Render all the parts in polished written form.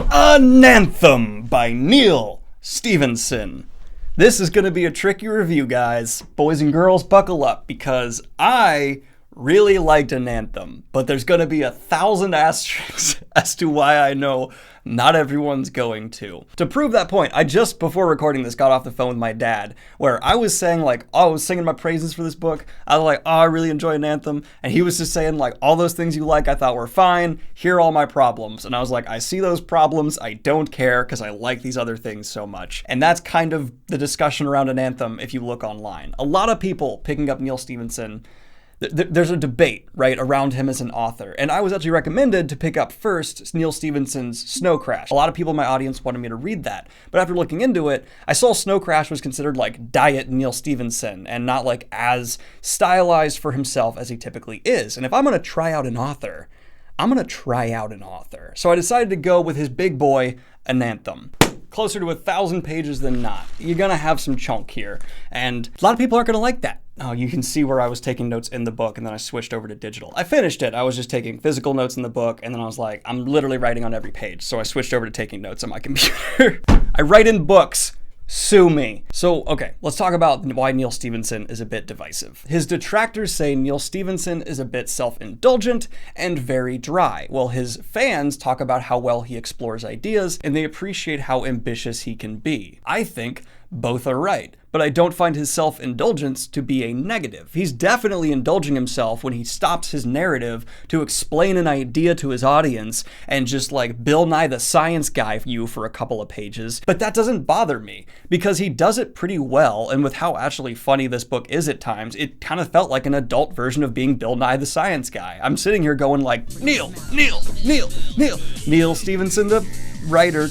Anathem by Neil Stephenson. This is going to be a tricky review, guys. Boys and girls, buckle up, because I really liked Anathem, but there's going to be 1,000 asterisks as to why I know not everyone's going to. To prove that point, I just, before recording this, got off the phone with my dad, where I was saying, like, oh, I was singing my praises for this book. I was like, oh, I really enjoy Anathem. And he was just saying, like, all those things you like, I thought were fine. Here are all my problems. And I was like, I see those problems. I don't care because I like these other things so much. And that's kind of the discussion around Anathem if you look online. A lot of people picking up Neil Stephenson. There's a debate, right, around him as an author. And I was actually recommended to pick up first Neil Stephenson's Snow Crash. A lot of people in my audience wanted me to read that. But after looking into it, I saw Snow Crash was considered like diet Neil Stephenson and not like as stylized for himself as he typically is. And if I'm going to try out an author, I'm going to try out an author. So I decided to go with his big boy, Anathem. Closer to 1,000 pages than not. You're gonna have some chunk here. And a lot of people aren't gonna like that. Oh, you can see where I was taking notes in the book and then I switched over to digital. I finished it. I was just taking physical notes in the book and then I was like, I'm literally writing on every page. So I switched over to taking notes on my computer. I write in books. Sue me. So, okay, let's talk about why Neil Stephenson is a bit divisive. His detractors say Neil Stephenson is a bit self-indulgent and very dry, while his fans talk about how well he explores ideas and they appreciate how ambitious he can be. I think both are right, but I don't find his self-indulgence to be a negative. He's definitely indulging himself when he stops his narrative to explain an idea to his audience and just like Bill Nye the Science Guy you for a couple of pages. But that doesn't bother me because he does it pretty well, and with how actually funny this book is at times, it kind of felt like an adult version of being Bill Nye the Science Guy. I'm sitting here going like, Neil Stephenson, the writer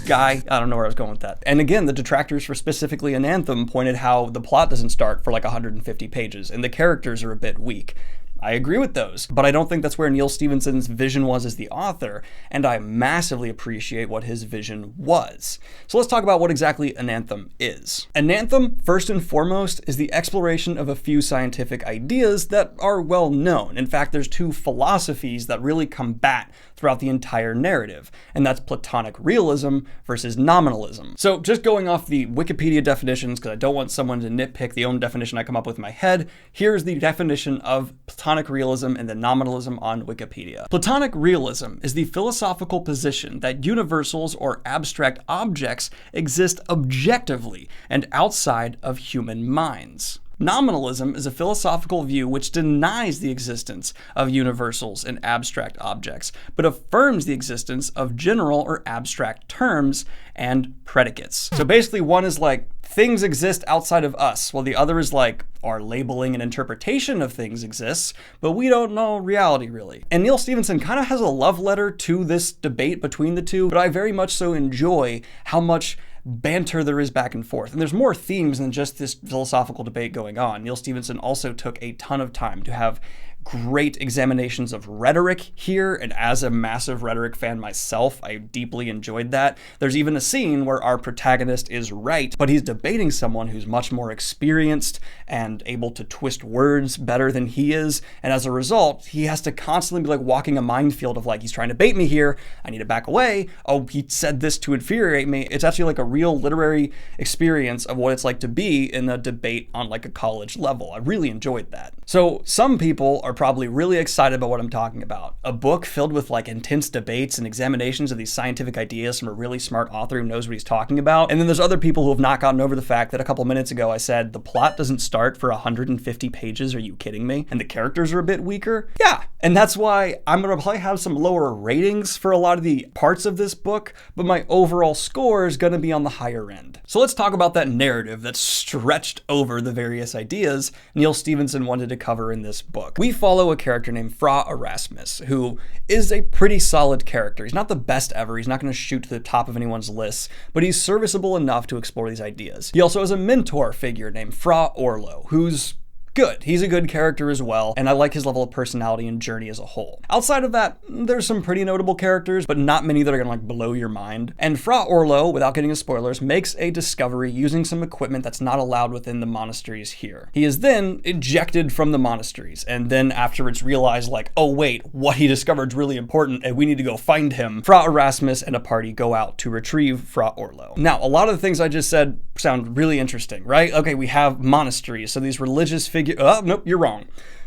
guy. I don't know where I was going with that. And again, the detractors for specifically Anathem pointed how the plot doesn't start for like 150 pages and the characters are a bit weak. I agree with those, but I don't think that's where Neil Stephenson's vision was as the author, and I massively appreciate what his vision was. So let's talk about what exactly Anathem is. Anathem, first and foremost, is the exploration of a few scientific ideas that are well known. In fact, there's two philosophies that really combat throughout the entire narrative, and that's Platonic realism versus nominalism. So just going off the Wikipedia definitions, because I don't want someone to nitpick the own definition I come up with in my head, here's the definition of Platonic realism and the nominalism on Wikipedia. Platonic realism is the philosophical position that universals or abstract objects exist objectively and outside of human minds. Nominalism is a philosophical view which denies the existence of universals and abstract objects, but affirms the existence of general or abstract terms and predicates. So basically one is like, things exist outside of us, while the other is like, our labeling and interpretation of things exists, but we don't know reality really. And Neil Stephenson kind of has a love letter to this debate between the two, but I very much so enjoy how much banter there is back and forth. And there's more themes than just this philosophical debate going on. Neil Stephenson also took a ton of time to have great examinations of rhetoric here, and as a massive rhetoric fan myself, I deeply enjoyed that. There's even a scene where our protagonist is right, but he's debating someone who's much more experienced and able to twist words better than he is, and as a result, he has to constantly be like walking a minefield of like, he's trying to bait me here, I need to back away, oh, he said this to infuriate me. It's actually like a real literary experience of what it's like to be in a debate on like a college level. I really enjoyed that. So some people are probably really excited about what I'm talking about. A book filled with like intense debates and examinations of these scientific ideas from a really smart author who knows what he's talking about. And then there's other people who have not gotten over the fact that a couple minutes ago I said the plot doesn't start for 150 pages. Are you kidding me? And the characters are a bit weaker. Yeah. And that's why I'm gonna probably have some lower ratings for a lot of the parts of this book, but my overall score is gonna be on the higher end. So let's talk about that narrative that's stretched over the various ideas Neil Stephenson wanted to cover in this book. We follow a character named Fra Erasmus, who is a pretty solid character. He's not the best ever. He's not going to shoot to the top of anyone's lists, but he's serviceable enough to explore these ideas. He also has a mentor figure named Fra Orlo, who's good. He's a good character as well, and I like his level of personality and journey as a whole. Outside of that, there's some pretty notable characters, but not many that are gonna like blow your mind. And Fra Orlo, without getting into spoilers, makes a discovery using some equipment that's not allowed within the monasteries here. He is then ejected from the monasteries, and then after it's realized like, oh wait, what he discovered is really important and we need to go find him, Fra Erasmus and a party go out to retrieve Fra Orlo. Now, a lot of the things I just said sound really interesting, right? Okay, we have monasteries, so these religious figures, oh, nope, you're wrong.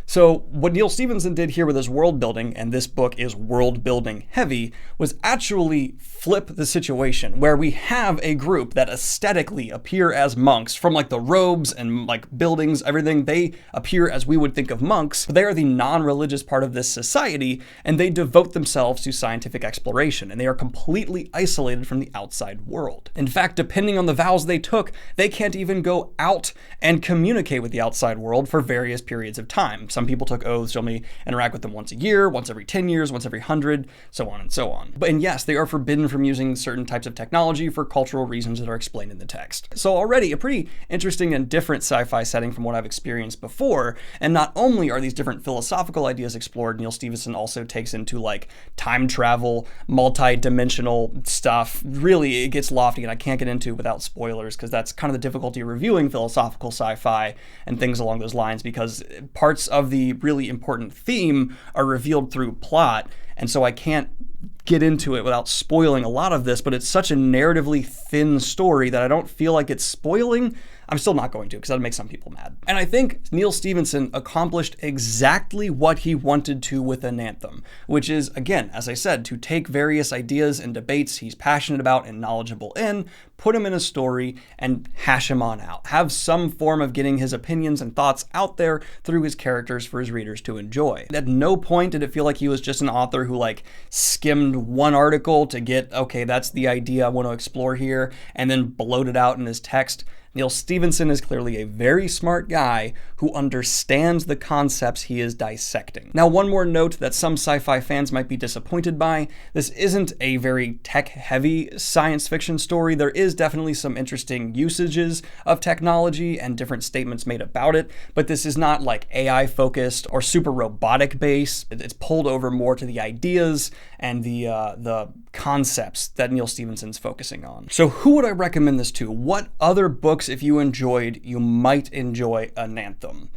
So what Neil Stephenson did here with his world building, and this book is world building heavy, was actually flip the situation where we have a group that aesthetically appear as monks from like the robes and like buildings, everything. They appear as we would think of monks, but they are the non-religious part of this society, and they devote themselves to scientific exploration, and they are completely isolated from the outside world. In fact, depending on the vows they took, they can't even go out and communicate with the outside world for various periods of time. Some people took oaths to only interact with them once a year, once every 10 years, once every 100, so on and so on. And yes, they are forbidden from using certain types of technology for cultural reasons that are explained in the text. So already a pretty interesting and different sci-fi setting from what I've experienced before. And not only are these different philosophical ideas explored, Neil Stephenson also takes into like time travel, multi-dimensional stuff. Really, it gets lofty, and I can't get into without spoilers because that's kind of the difficulty of reviewing philosophical sci-fi and things along those lines, because parts of the really important theme are revealed through plot, and so I can't get into it without spoiling a lot of this, but it's such a narratively thin story that I don't feel like it's spoiling. I'm still not going to, because that'll make some people mad. And I think Neil Stephenson accomplished exactly what he wanted to with Anathem, which is, again, as I said, to take various ideas and debates he's passionate about and knowledgeable in, put him in a story, and hash him on out. Have some form of getting his opinions and thoughts out there through his characters for his readers to enjoy. At no point did it feel like he was just an author who like skimmed one article to get, okay, that's the idea I want to explore here, and then bloated out in his text. Neil Stephenson is clearly a very smart guy who understands the concepts he is dissecting. Now, one more note that some sci-fi fans might be disappointed by: this isn't a very tech-heavy science fiction story. There is definitely some interesting usages of technology and different statements made about it, but this is not like AI-focused or super robotic-based. It's pulled over more to the ideas and the concepts that Neil Stephenson's focusing on. So who would I recommend this to? What other books, if you enjoyed, you might enjoy Anathem?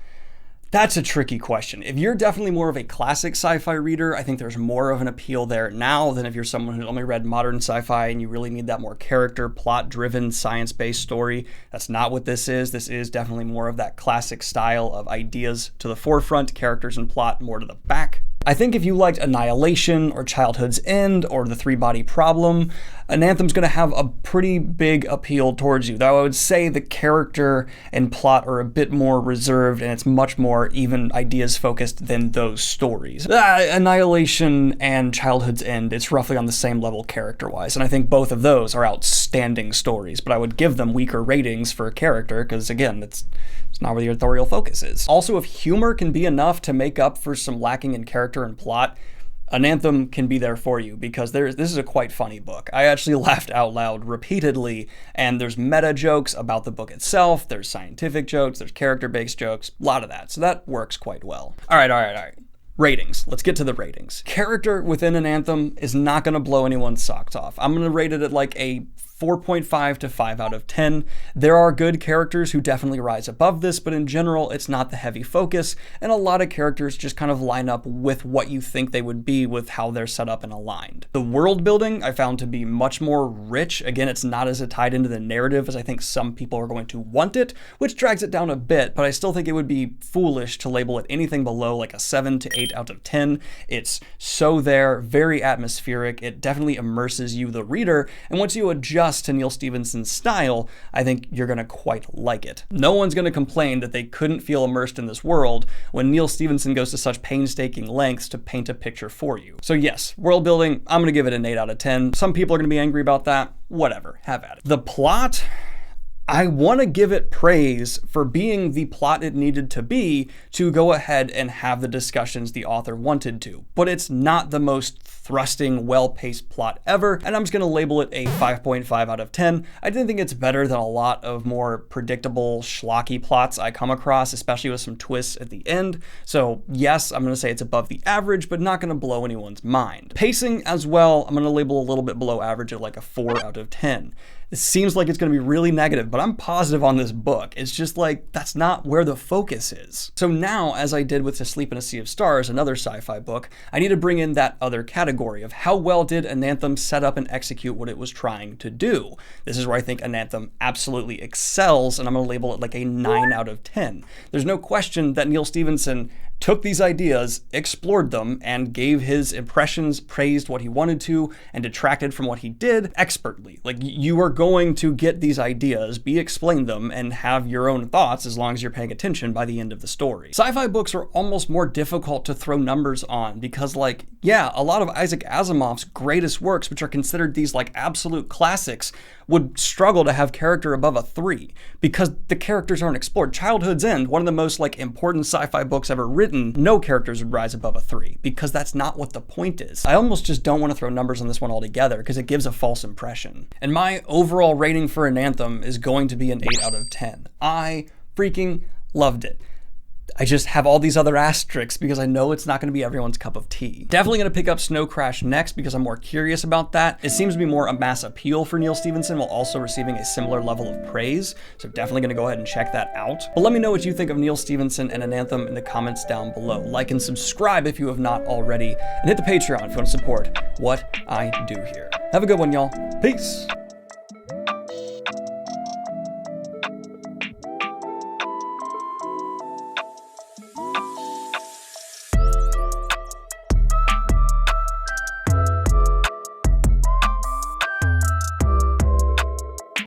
That's a tricky question. If you're definitely more of a classic sci-fi reader, I think there's more of an appeal there now than if you're someone who only read modern sci-fi and you really need that more character, plot-driven, science-based story. That's not what this is. This is definitely more of that classic style of ideas to the forefront, characters and plot more to the back. I think if you liked Annihilation or Childhood's End or The Three-Body Problem, Anathem's going to have a pretty big appeal towards you, though I would say the character and plot are a bit more reserved and it's much more even ideas focused than those stories. Annihilation and Childhood's End, it's roughly on the same level character-wise, and I think both of those are outstanding stories, but I would give them weaker ratings for character because, again, it's not where the authorial focus is. Also, if humor can be enough to make up for some lacking in character and plot, Anathem can be there for you, because this is a quite funny book. I actually laughed out loud repeatedly, and there's meta jokes about the book itself, there's scientific jokes, there's character-based jokes, a lot of that, so that works quite well. All right. Ratings. Let's get to the ratings. Character within Anathem is not going to blow anyone's socks off. I'm going to rate it at like a 4.5 to 5 out of 10. There are good characters who definitely rise above this, but in general, it's not the heavy focus, and a lot of characters just kind of line up with what you think they would be with how they're set up and aligned. The world building I found to be much more rich. Again, it's not as tied into the narrative as I think some people are going to want it, which drags it down a bit, but I still think it would be foolish to label it anything below like a 7 to 8 out of 10. It's so there, very atmospheric, it definitely immerses you, the reader, and once you adjust to Neil Stephenson's style, I think you're going to quite like it. No one's going to complain that they couldn't feel immersed in this world when Neil Stephenson goes to such painstaking lengths to paint a picture for you. So yes, world building, I'm going to give it an 8 out of 10. Some people are going to be angry about that. Whatever, have at it. The plot, I want to give it praise for being the plot it needed to be to go ahead and have the discussions the author wanted to, but it's not the most thrusting, well-paced plot ever, and I'm just gonna label it a 5.5 out of 10. I didn't think it's better than a lot of more predictable, schlocky plots I come across, especially with some twists at the end. So yes, I'm gonna say it's above the average, but not gonna blow anyone's mind. Pacing as well, I'm gonna label a little bit below average at like a 4 out of 10. It seems like it's going to be really negative, but I'm positive on this book. It's just like, that's not where the focus is. So now, as I did with To Sleep in a Sea of Stars, another sci-fi book, I need to bring in that other category of how well did Anathem set up and execute what it was trying to do. This is where I think Anathem absolutely excels, and I'm going to label it like a 9 out of 10. There's no question that Neil Stephenson took these ideas, explored them, and gave his impressions, praised what he wanted to, and detracted from what he did expertly. Like, you are going to get these ideas, be explained them, and have your own thoughts as long as you're paying attention by the end of the story. Sci-fi books are almost more difficult to throw numbers on because, like, yeah, a lot of Isaac Asimov's greatest works, which are considered these like absolute classics, would struggle to have character above a 3 because the characters aren't explored. Childhood's End, one of the most like important sci-fi books ever written, no characters would rise above a 3 because that's not what the point is. I almost just don't want to throw numbers on this one altogether because it gives a false impression. And my overall rating for Anathem is going to be an 8 out of 10. I freaking loved it. I just have all these other asterisks because I know it's not going to be everyone's cup of tea. Definitely going to pick up Snow Crash next because I'm more curious about that. It seems to be more a mass appeal for Neil Stephenson while also receiving a similar level of praise. So definitely going to go ahead and check that out. But let me know what you think of Neil Stephenson and Anathem in the comments down below. Like and subscribe if you have not already. And hit the Patreon if you want to support what I do here. Have a good one, y'all. Peace.